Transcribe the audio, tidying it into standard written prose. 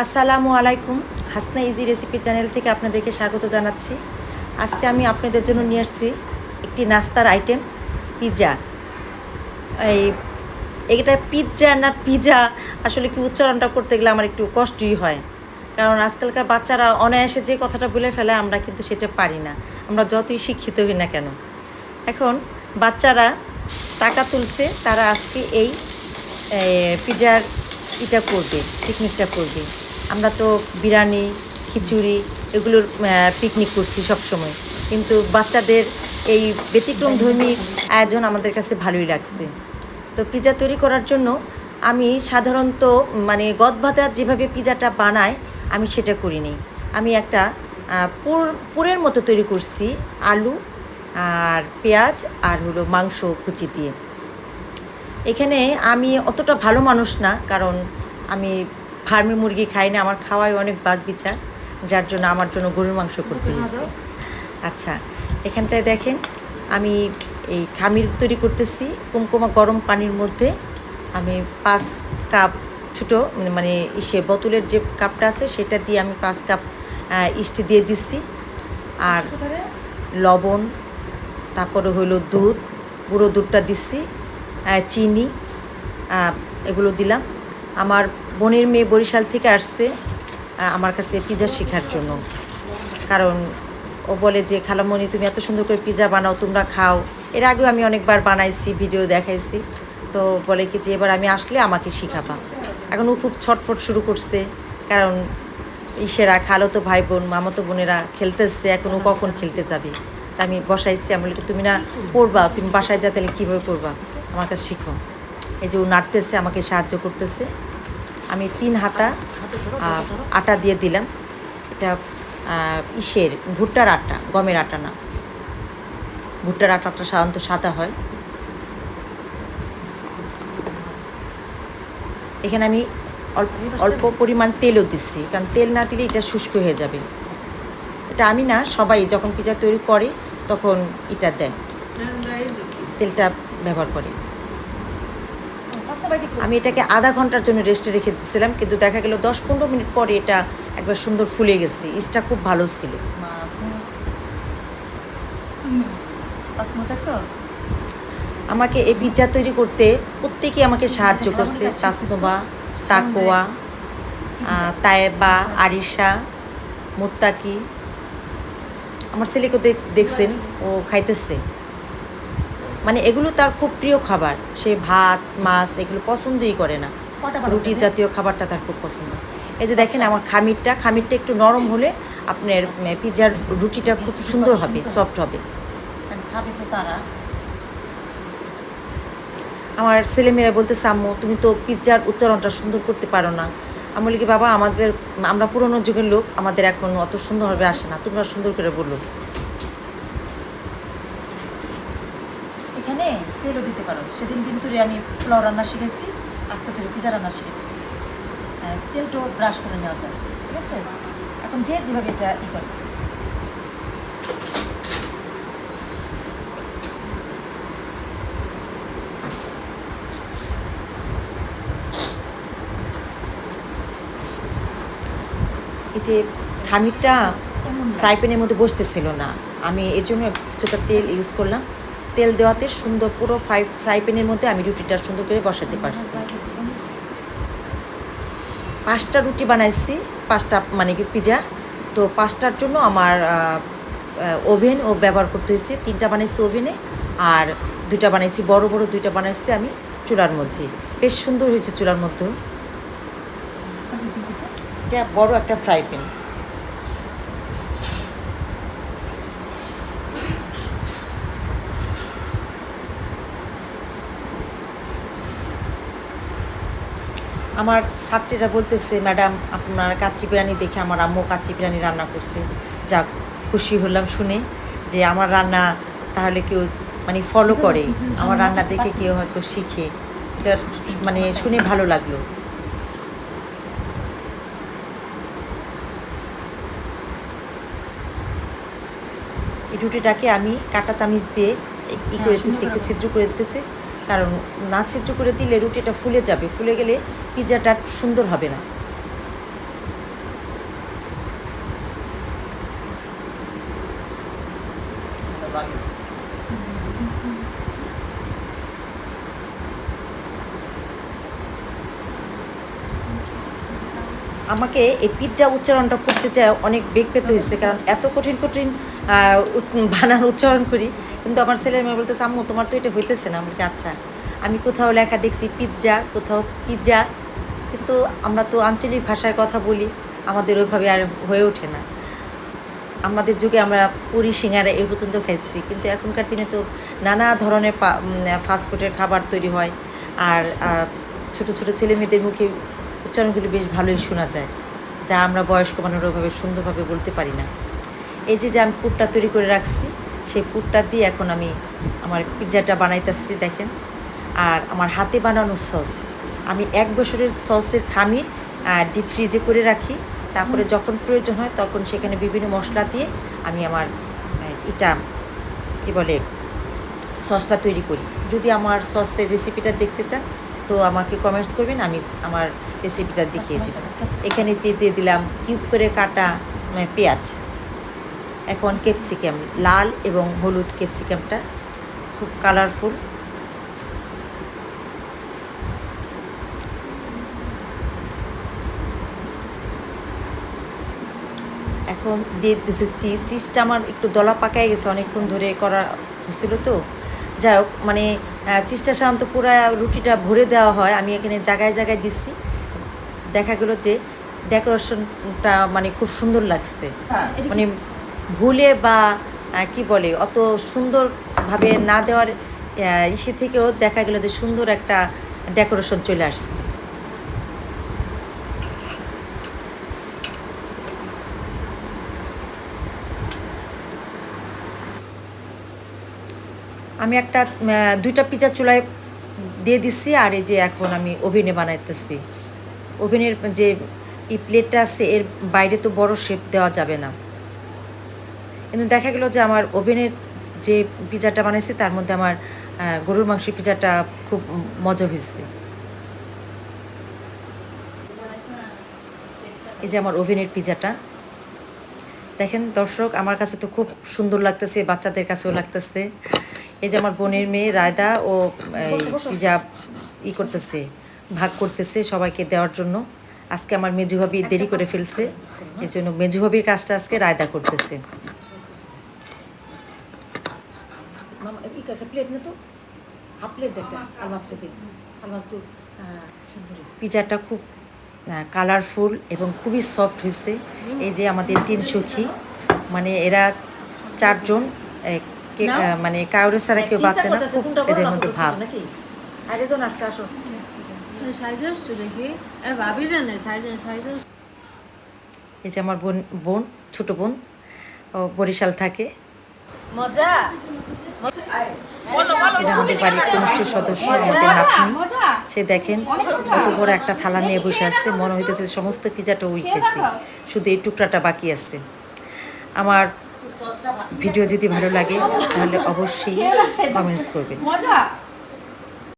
আসসালামু আলাইকুম। Hasna easy recipe channel থেকে আপনাদেরকে স্বাগত জানাচ্ছি। আজকে আমি আপনাদের জন্য নিয়ে আসছি একটি নাস্তার আইটেম, পিৎজা। এই এটা পিৎজা না পিজা, আসলে কি উচ্চারণটা করতে গেলে আমার একটু কষ্টই হয়, কারণ আজকালকার বাচ্চারা অনায়াসে যে কথাটা বলে ফেলে আমরা কিন্তু সেটা পারি না, আমরা যতই শিক্ষিত হই না কেন। এখন বাচ্চারা টাকা তুলছে, তারা আজকে এই পিৎজার করবে, পিকনিকটা করবে। আমরা তো বিরিয়ানি, খিচুড়ি এগুলোর পিকনিক করছি সব সময়, কিন্তু বাচ্চাদের এই ব্যতিক্রমধর্মী আয়োজন আমাদের কাছে ভালোই লাগছে। তো পিৎজা তৈরি করার জন্য আমি সাধারণত গদবাঁধা যেভাবে পিৎজাটা বানায় আমি সেটা করিনি। আমি একটা পুরের মতো তৈরি করছি, আলু আর পেঁয়াজ আর হলো মাংস কুচি দিয়ে। এখানে আমি অতটা ভালো মানুষ না, কারণ আমি ফার্মের মুরগি খাই না, আমার খাওয়াই অনেক বাছবিচার, যার জন্য আমার জন্য গরুর মাংস করতে হয়েছে। আচ্ছা, এখানটায় দেখেন আমি এই খামির তৈরি করতেছি কুমকুমা গরম পানির মধ্যে। আমি 5 কাপ ছোটো বোতলের যে কাপটা আছে সেটা দিয়ে আমি 5 কাপ ইস্ট দিয়ে দিচ্ছি, আর লবণ, তারপরে হলো দুধ, গুঁড়ো দুধটা দিচ্ছি, চিনি, এগুলো দিলাম। আমার বোনের মেয়ে বরিশাল থেকে আসছে আমার কাছে পিৎজা শেখার জন্য, কারণ ও বলে যে খালামণি তুমি এত সুন্দর করে পিৎজা বানাও, তোমরা খাও। এর আগেও আমি অনেকবার বানাইছি, ভিডিও দেখাইছি, তো বলে কি যে এবার আমি আসলে আমাকে শিখাবা। এখন ও খুব ছটফট শুরু করছে, কারণ ইসেরা খালাতো ভাই বোন মামাতো বোনেরা খেলতেছে, এখন ও কখন খেলতে যাবে। তা আমি বসাইছি, আমি বলি তুমি না পড়বা, তুমি বাসায় যা, তাহলে কীভাবে করবা, আমার কাছে শিখো। এই যে ও নাড়তেছে, আমাকে সাহায্য করতেছে। আমি 3 হাতা আটা দিয়ে দিলাম। এটা ভুট্টার আটা, গমের আটা না। ভুট্টার আটাটা সাধারণত সাদা হয়। এখানে আমি অল্প পরিমাণ তেলও দিচ্ছি, কারণ তেল না দিলে এটা শুষ্ক হয়ে যাবে। এটা আমি না, সবাই যখন পিৎজা তৈরি করে তখন এটা দেয়, তেলটা ব্যবহার করে। আমি এটাকে আধা ঘন্টার জন্য রেস্টে রেখে দিয়েছিলাম, কিন্তু দেখা গেল 10-15 মিনিট পরে এটা একবার সুন্দর ফুলে গেছে। ইস্টটা খুব ভালো ছিল। আমাকে এই পিৎজা তৈরি করতে প্রত্যেকেই আমাকে সাহায্য করছে। তাসনুবা, তাকোয়া, তায়েবা, আরিশা, মুত্তাকি। আমার ছেলেকে দেখছেন, ও খাইতেছে, এগুলো তার খুব প্রিয় খাবার। সে ভাত মাছ এগুলো পছন্দই করে না, রুটি জাতীয় খাবারটা তার খুব পছন্দ। এই যে দেখেন আমার খামিরটা একটু নরম হলে আপনার পিৎজার রুটিটা খুব সুন্দর হবে, সফট হবে। খাবে তো তারা। আমার ছেলেমেয়েরা বলতেছে আম্মু তুমি তো পিৎজার উচ্চারণটা সুন্দর করতে পারো না। আমি বলি কি বাবা, আমরা পুরোনো যুগের লোক, আমাদের এখন অত সুন্দরভাবে আসে না, তোমরা সুন্দর করে বলো। এখানে তেলও দিতে পারো। সেদিন কিন্তু আমি পোলাও রান্না শিখেছি, আজকে তো পিৎজা রান্না শিখেছি। তেলটাও ব্রাশ করে নেওয়া যায়, ঠিক আছে। এখন যেভাবে এটা করে। এই যে খামিরটা ফ্রাই প্যানের মধ্যে বসতেছিল না, আমি এর জন্য কিছুটা তেল ইউজ করলাম। তেল দেওয়াতে সুন্দর পুরো ফ্রাই প্যানের মধ্যে আমি রুটিটা সুন্দর করে বসাতে পারছি। 5টা রুটি বানাইছি, 5টা পিৎজা। তো 5টার জন্য আমার ওভেন ব্যবহার করতে হয়েছে। 3টা বানাইছি ওভেনে, আর 2টা বানাইছি বড় 2টা বানাইছি আমি চুলার মধ্যে। বেশ সুন্দর হয়েছে চুলার মধ্যে। এটা বড় একটা ফ্রাই প্যান। আমার ছাত্রীরা বলতেছে ম্যাডাম আপনার কাচ্চি বিরিয়ানি দেখে আমার আম্মু কাচ্চি বিরিয়ানি রান্না করছে। যাক, খুশি হলাম শুনে যে আমার রান্না তাহলে কেউ ফলো করে, আমার রান্না দেখে কেউ হয়তো শিখে। এটা শুনে ভালো লাগলো। এই রুটিটাকে আমি কাঁটা চামিচ দিয়ে করে দিতেছি, একটু ছিদ্র করে দিতেছি, কারণ না ছিদ্র করে দিলে রুটিটা ফুলে যাবে, ফুলে গেলে পিৎজাটা সুন্দর হবে না। আমাকে এই পিৎজা উচ্চারণটা করতে চাই অনেক বেগ পেতে হয়েছে, কারণ এত কঠিন কঠিন বানান উচ্চারণ করি, কিন্তু আমার ছেলের মেয়ে বলতেছে আম্মু তোমার তো এটা হইতেছে না। আমাকে আচ্ছা, আমি কোথাও লেখা দেখছি পিৎজা, কোথাও পিৎজা, কিন্তু আমরা তো আঞ্চলিক ভাষায় কথা বলি, আমাদের ওইভাবে আর হয়ে ওঠে না। আমাদের যুগে আমরা পুরি সিঙ্গারা এই পর্যন্ত খাইছি, কিন্তু এখনকার দিনে তো নানা ধরনের ফাস্টফুডের খাবার তৈরি হয়, আর ছোটো ছোটো ছেলে মেয়েদের মুখে উচ্চারণগুলি বেশ ভালোই শোনা যায়, যা আমরা বয়স্ক মানুষরা ওইভাবে সুন্দরভাবে বলতে পারি না। এই যে আমি পুরটা তৈরি করে রাখছি, সেই পুরটা দিয়ে এখন আমি আমার পিৎজাটা বানাইতেছি দেখেন। আর আমার হাতে বানানো সস, আমি 1 বছরের সসের খামির ডিপ ফ্রিজে করে রাখি, তারপরে যখন প্রয়োজন হয় তখন সেখানে বিভিন্ন মশলা দিয়ে আমি আমার এটা কী বলে সসটা তৈরি করি। যদি আমার সসের রেসিপিটা দেখতে চান তো আমাকে কমেন্টস করবেন, আমি আমার রেসিপিটা দেখিয়ে দিলাম। এখানে দিয়ে দিলাম কিউব করে কাটা পেঁয়াজ, এখন ক্যাপসিকাম, লাল এবং হলুদ ক্যাপসিকামটা খুব কালারফুল। এখন দিয়ে দিতেছে চিজটা আমার একটু দলা পাকায় গেছে, অনেকক্ষণ ধরে করা হয়েছিল তো, যাই হোক মানে চিজটা সাধারণত পুরো রুটিটা ভরে দেওয়া হয়, আমি এখানে জায়গায় জায়গায় দিচ্ছি। দেখা গেল যে ডেকোরেশনটা মানে খুব সুন্দর লাগছে, মানে ভুলে বা কি বলে অত সুন্দরভাবে না দেওয়ার ইসে থেকেও দেখা গেল যে সুন্দর একটা ডেকোরেশন চলে আসছে। আমি একটা 2টা পিৎজা চুলায় দিয়ে দিচ্ছি, আর এই যে এখন আমি ওভেনে বানাইতেছি। ওভেনের যে প্লেটটা আছে এর বাইরে তো বড় শেপ দেওয়া যাবে না, কিন্তু দেখা গেল যে আমার ওভেনের যে পিৎজাটা বানাইছি তার মধ্যে আমার গরুর মাংসের পিৎজাটা খুব মজা হয়েছে। এই যে আমার ওভেনের পিৎজাটা দেখেন দর্শক, আমার কাছে তো খুব সুন্দর লাগতেছে, বাচ্চাদের কাছেও লাগতেছে। এই যে আমার বোনের মেয়ে রায়দা ও পিৎজা করতেছে, ভাগ করতেছে সবাইকে দেওয়ার জন্য। আজকে আমার মেজু ভাবি দেরি করে ফেলছে, এই জন্য মেজু ভাবির কাজটা আজকে রায়দা করতেছে। পিৎজাটা খুব কালারফুল এবং খুবই সফট হয়েছে। এই যে আমাদের 3 সখী, মানে এরা 4 জন, মানে কাউরে ছাড়া কেউ বাঁচে না, খুব এদের মধ্যে ভাব। এই যে আমার বোন ছোট বোন, ও বরিশাল থাকে। মজা এটা আমাদের বাড়ির কনিষ্ঠ সদস্য, আমাদের নাতনি। সে দেখেন কত বড় একটা থালা নিয়ে বসে আছে, মনে হইতেছে সমস্ত পিৎজাটা ওই খেয়েছে, শুধু এই টুকরাটা বাকি আছে। আমার ভিডিও যদি ভালো লাগে তাহলে অবশ্যই কমেন্টস করবেন।